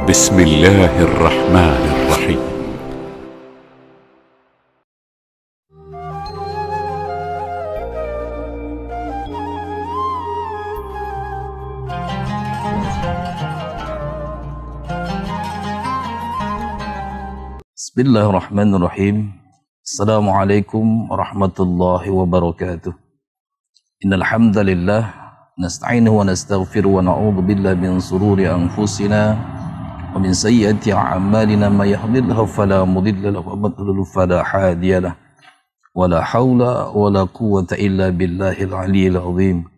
بسم الله الرحمن الرحيم. Bismillahirrahmanirrahim. Assalamualaikum warahmatullahi wabarakatuh. Innal hamdalillah nasta'inuhu wa nastaghfiruhu wa na'udzu billahi min shururi anfusina wa min sayyiati a'malina may yahdihillahu fala mudilla lahu wa may yudlil fala hadiyalah. Wala haula wala quwwata illa billahil aliyyil azim.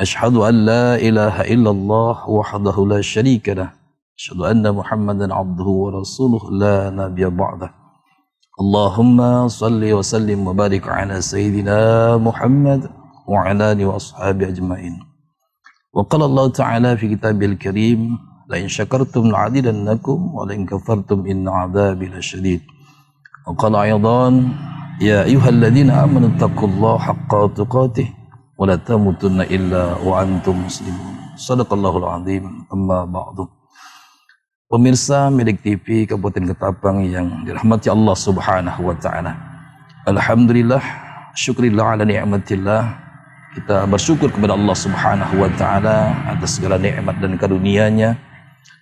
Asyhadu an la ilaha illallah wahdahu la syarika lah. Asyhadu anna Muhammadan abduhu wa rasuluh la nabiyya ba'dah. Allahumma salli wa sallim wa barik ala sayyidina Muhammad wa ala alihi wa ashabihi ajma'in. Wa qala Allah ta'ala fi kitabil karim, la in syakartum la'azidannakum wa la in kafartum inna 'adzabi lasyadid. Wa qala aidan, ya ayyuhalladzina amanu taqullaha haqqa tuqatih wa la tamutunna illa wa antum muslimun. Shadaqallahul azim. Amma ba'du. Pemirsa Milik TV Kabupaten Ketapang yang dirahmati Allah Subhanahu wa taala. Alhamdulillah, syukurillah ala ni'matillah. Kita bersyukur kepada Allah Subhanahu wa taala atas segala nikmat dan karunia-Nya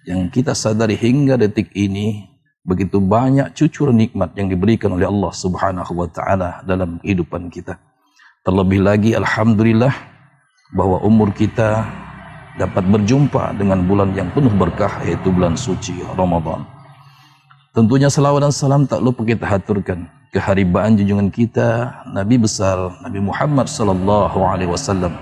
yang kita sadari hingga detik ini begitu banyak cucur nikmat yang diberikan oleh Allah Subhanahu wa taala dalam kehidupan kita. Terlebih lagi alhamdulillah bahwa umur kita dapat berjumpa dengan bulan yang penuh berkah, yaitu bulan suci Ramadan. Tentunya salawat dan salam tak lupa kita haturkan keharibaan junjungan kita Nabi besar Nabi Muhammad sallallahu alaihi wasallam,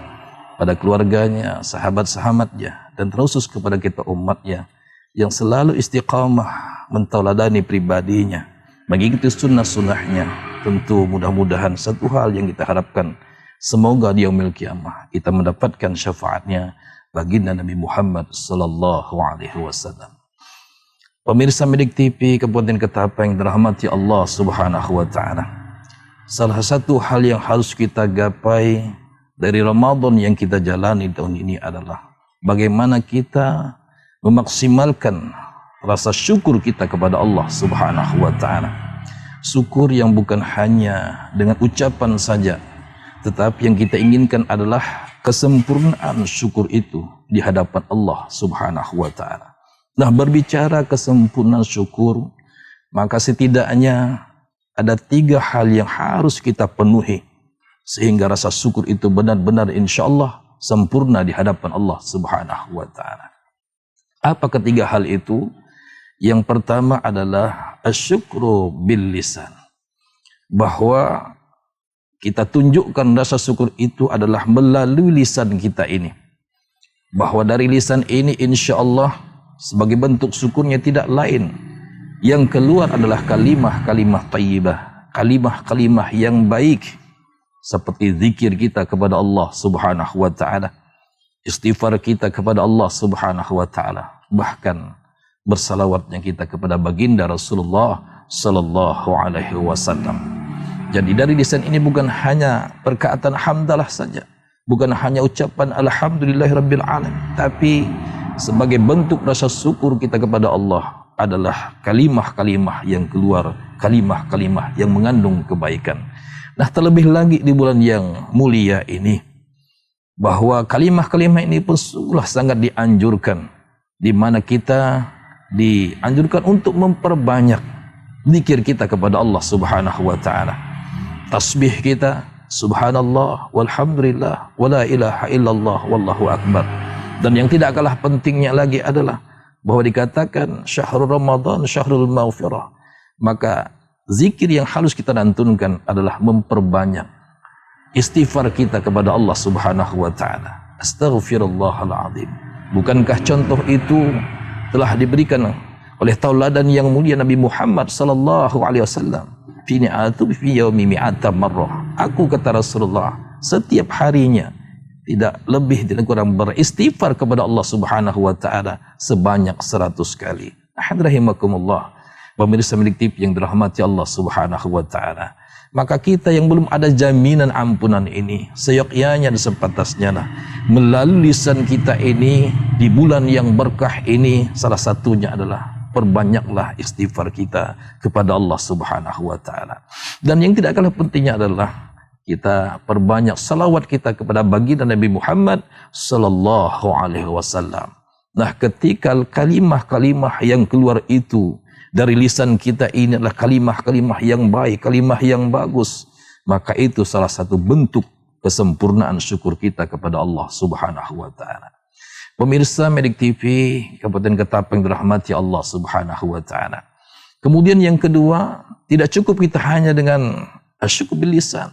pada keluarganya, sahabat-sahabatnya, dan terusus kepada kita umatnya yang selalu istiqamah mentauladani pribadinya, mengikuti sunnah-sunnahnya. Tentu mudah-mudahan satu hal yang kita harapkan, semoga di yaumil kiamah kita mendapatkan syafaatnya baginda Nabi Muhammad sallallahu alaihi wasallam. Pemirsa Milik TV Kabupaten Ketapang yang dirahmati Allah Subhanahu wa taala. Salah satu hal yang harus kita gapai dari Ramadan yang kita jalani tahun ini adalah bagaimana kita memaksimalkan rasa syukur kita kepada Allah Subhanahu wa taala. Syukur yang bukan hanya dengan ucapan saja, tetapi yang kita inginkan adalah kesempurnaan syukur itu di hadapan Allah Subhanahu wa taala. Nah, berbicara kesempurnaan syukur, maka setidaknya ada 3 hal yang harus kita penuhi sehingga rasa syukur itu benar-benar insyaallah sempurna di hadapan Allah Subhanahu wa taala. Apa ketiga hal itu? Yang pertama adalah asyukru bil lisan. Bahwa kita tunjukkan rasa syukur itu adalah melalui lisan kita ini. Bahwa dari lisan ini insyaallah sebagai bentuk syukurnya tidak lain, yang keluar adalah kalimah-kalimah thayyibah, kalimah-kalimah yang baik, seperti zikir kita kepada Allah Subhanahu wa taala, istighfar kita kepada Allah Subhanahu wa taala, bahkan bersalawatnya kita kepada baginda Rasulullah sallallahu alaihi wasallam. Jadi dari lisan ini bukan hanya perkataan hamdalah saja, bukan hanya ucapan alhamdulillahirabbil alamin, tapi sebagai bentuk rasa syukur kita kepada Allah adalah kalimah-kalimah yang keluar, kalimah-kalimah yang mengandung kebaikan. Nah, terlebih lagi di bulan yang mulia ini, bahwa kalimah-kalimah ini pun sungguh sangat dianjurkan, di mana kita dianjurkan untuk memperbanyak zikir kita kepada Allah Subhanahu wa taala. Tasbih kita, subhanallah, walhamdulillah, wala ilaha illallah, wallahu akbar. Dan yang tidak kalah pentingnya lagi adalah bahwa dikatakan syahrul Ramadan syahrul maghfirah. Maka zikir yang harus kita lantunkan adalah memperbanyak istighfar kita kepada Allah Subhanahu wa taala. Astaghfirullahal azim. Bukankah contoh itu telah diberikan oleh tauladan yang mulia Nabi Muhammad sallallahu alaihi wasallam? Fi ni'atu fi yaumi mi'ata marrah. Aku, kata Rasulullah, setiap harinya tidak lebih tidak kurang beristighfar kepada Allah Subhanahu wa taala sebanyak 100 kali. Rahimakumullah. Pemirsa Milik TV yang dirahmati Allah Subhanahu wa taala. Maka kita yang belum ada jaminan ampunan ini, seyogyanya dan sepantasnya lah melalui lisan kita ini di bulan yang berkah ini, salah satunya adalah perbanyaklah istighfar kita kepada Allah Subhanahu wa taala. Dan yang tidak kalah pentingnya adalah kita perbanyak salawat kita kepada baginda Nabi Muhammad sallallahu alaihi wasallam. Nah, ketika kalimah-kalimah yang keluar itu dari lisan kita ini adalah kalimah-kalimah yang baik, kalimah yang bagus, maka itu salah satu bentuk kesempurnaan syukur kita kepada Allah Subhanahu wa taala. Pemirsa Medik TV, Kabupaten Ketapang dirahmati Allah Subhanahu wa taala. Kemudian yang kedua, tidak cukup kita hanya dengan asyukur bil lisan.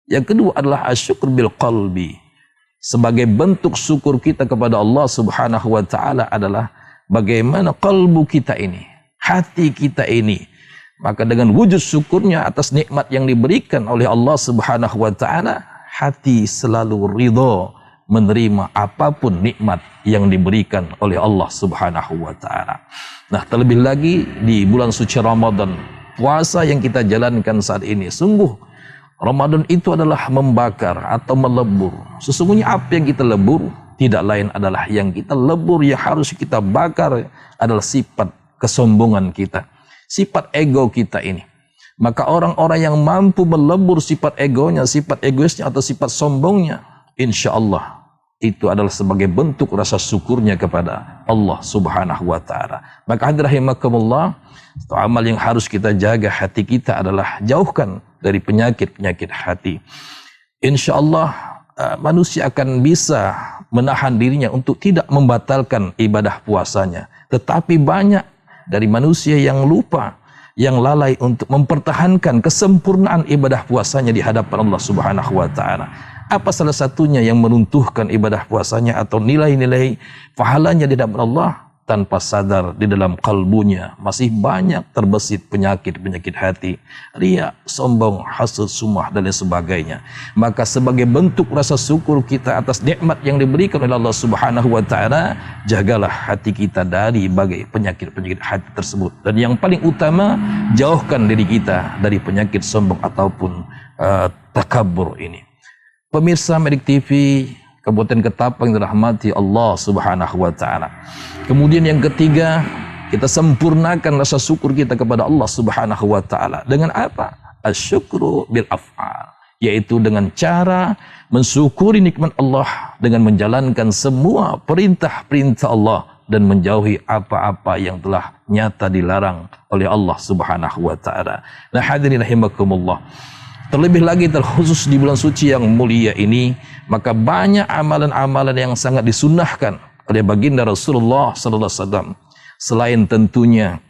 Yang kedua adalah asyukur bil qalbi. Sebagai bentuk syukur kita kepada Allah Subhanahu wa taala adalah bagaimana kalbu kita ini, hati kita ini. Maka dengan wujud syukurnya atas nikmat yang diberikan oleh Allah Subhanahu wa taala, hati selalu ridha menerima apapun nikmat yang diberikan oleh Allah Subhanahu wa taala. Nah, terlebih lagi di bulan suci Ramadan, puasa yang kita jalankan saat ini, sungguh Ramadan itu adalah membakar atau melebur. Sesungguhnya apa yang kita lebur tidak lain adalah yang kita lebur, yang harus kita bakar adalah sifat kesombongan kita, sifat ego kita ini. Maka orang-orang yang mampu melebur sifat egonya, sifat egoisnya atau sifat sombongnya, insya Allah itu adalah sebagai bentuk rasa syukurnya kepada Allah Subhanahu wa taala. Maka hadirin rahimakumullah, amal yang harus kita jaga hati kita adalah jauhkan dari penyakit-penyakit hati. Insya Allah manusia akan bisa menahan dirinya untuk tidak membatalkan ibadah puasanya. Tetapi banyak dari manusia yang lupa, yang lalai untuk mempertahankan kesempurnaan ibadah puasanya di hadapan Allah Subhanahu wa taala. Apa salah satunya yang meruntuhkan ibadah puasanya atau nilai-nilai pahalanya di hadapan Allah? Tanpa sadar di dalam kalbunya masih banyak terbesit penyakit-penyakit hati, riya, sombong, hasud, sumah dan lain sebagainya. Maka sebagai bentuk rasa syukur kita atas nikmat yang diberikan oleh Allah Subhanahu wa taala, jagalah hati kita dari berbagai penyakit-penyakit hati tersebut. Dan yang paling utama, jauhkan diri kita dari penyakit sombong ataupun takabur ini. Pemirsa Medik TV, Kabupaten Ketapang dirahmati Allah Subhanahu wa taala. Kemudian yang ketiga, kita sempurnakan rasa syukur kita kepada Allah Subhanahu wa taala dengan apa? Asyukru bil af'al, yaitu dengan cara mensyukuri nikmat Allah dengan menjalankan semua perintah-perintah Allah dan menjauhi apa-apa yang telah nyata dilarang oleh Allah Subhanahu wa taala. Nah, hadirin rahimakumullah, terlebih lagi terkhusus di bulan suci yang mulia ini, maka banyak amalan-amalan yang sangat disunnahkan oleh baginda Rasulullah sallallahu alaihi wasallam. Selain tentunya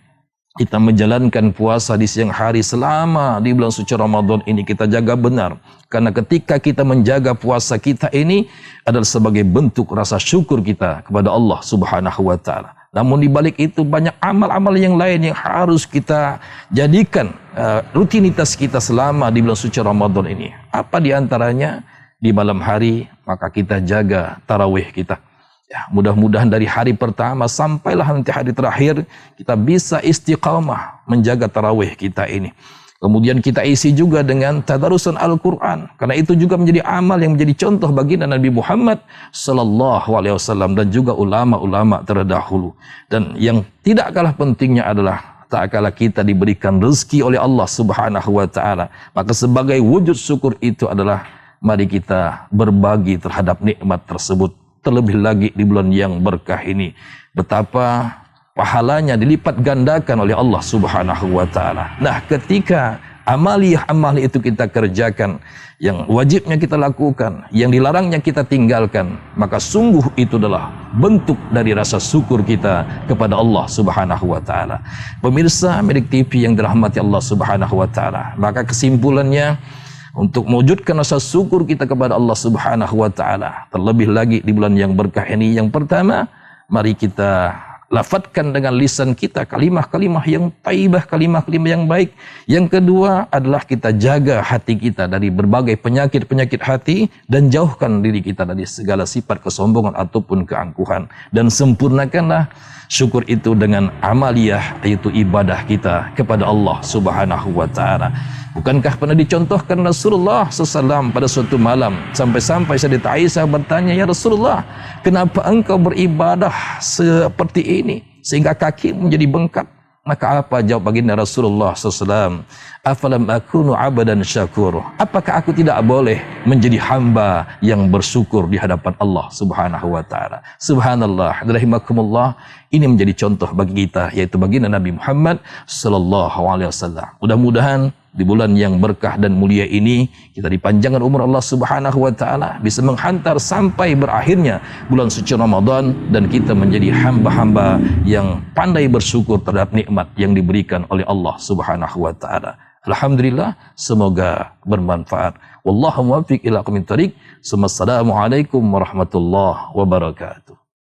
kita menjalankan puasa di siang hari selama di bulan suci Ramadan ini kita jaga benar. Karena ketika kita menjaga puasa kita ini adalah sebagai bentuk rasa syukur kita kepada Allah Subhanahu wa taala. Namun di balik itu banyak amal-amal yang lain yang harus kita jadikan rutinitas kita selama di bulan suci Ramadan ini. Apa di antaranya? Di malam hari maka kita jaga tarawih kita. Ya, mudah-mudahan dari hari pertama sampailah nanti hari terakhir kita bisa istiqamah menjaga tarawih kita ini. Kemudian kita isi juga dengan tadarusan Al-Quran, karena itu juga menjadi amal yang menjadi contoh baginda Nabi Muhammad sallallahu alaihi wasallam dan juga ulama-ulama terdahulu. Dan yang tidak kalah pentingnya adalah tak kala kita diberikan rezeki oleh Allah Subhanahu wa taala, maka sebagai wujud syukur itu adalah mari kita berbagi terhadap nikmat tersebut. Terlebih lagi di bulan yang berkah ini, betapa pahalanya dilipat gandakan oleh Allah Subhanahu wa taala. Nah, ketika amal itu kita kerjakan, yang wajibnya kita lakukan, yang dilarangnya kita tinggalkan, maka sungguh itu adalah bentuk dari rasa syukur kita kepada Allah Subhanahu wa taala. Pemirsa Medik TV yang dirahmati Allah Subhanahu wa taala, maka kesimpulannya, untuk mewujudkan rasa syukur kita kepada Allah Subhanahu wa taala, terlebih lagi di bulan yang berkah ini, yang pertama, mari kita lafadzkan dengan lisan kita kalimah-kalimah yang thayyibah, kalimah-kalimah yang baik. Yang kedua adalah kita jaga hati kita dari berbagai penyakit-penyakit hati dan jauhkan diri kita dari segala sifat kesombongan ataupun keangkuhan, dan sempurnakanlah syukur itu dengan amaliyah, yaitu ibadah kita kepada Allah Subhanahu wa taala. Bukankah pernah dicontohkan Rasulullah SAW pada suatu malam, sampai-sampai Sayyidah Aisyah bertanya, "Ya Rasulullah, kenapa engkau beribadah seperti ini sehingga kaki menjadi bengkak?" Maka apa jawab baginda Rasulullah SAW? "Afalam akunu abadan syakur." Apakah aku tidak boleh menjadi hamba yang bersyukur di hadapan Allah Subhanahu wa taala? Subhanallah, rahimakumullah. Ini menjadi contoh bagi kita, yaitu baginda Nabi Muhammad sallallahu alaihi wasallam. Mudah-mudahan di bulan yang berkah dan mulia ini kita dipanjangkan umur Allah Subhanahu wa taala, bisa menghantar sampai berakhirnya bulan suci Ramadan, dan kita menjadi hamba-hamba yang pandai bersyukur terhadap nikmat yang diberikan oleh Allah Subhanahu wa taala. Alhamdulillah, semoga bermanfaat. Wallahu muwaffiq ila aqwamit thoriq. Assalamualaikum warahmatullahi wabarakatuh.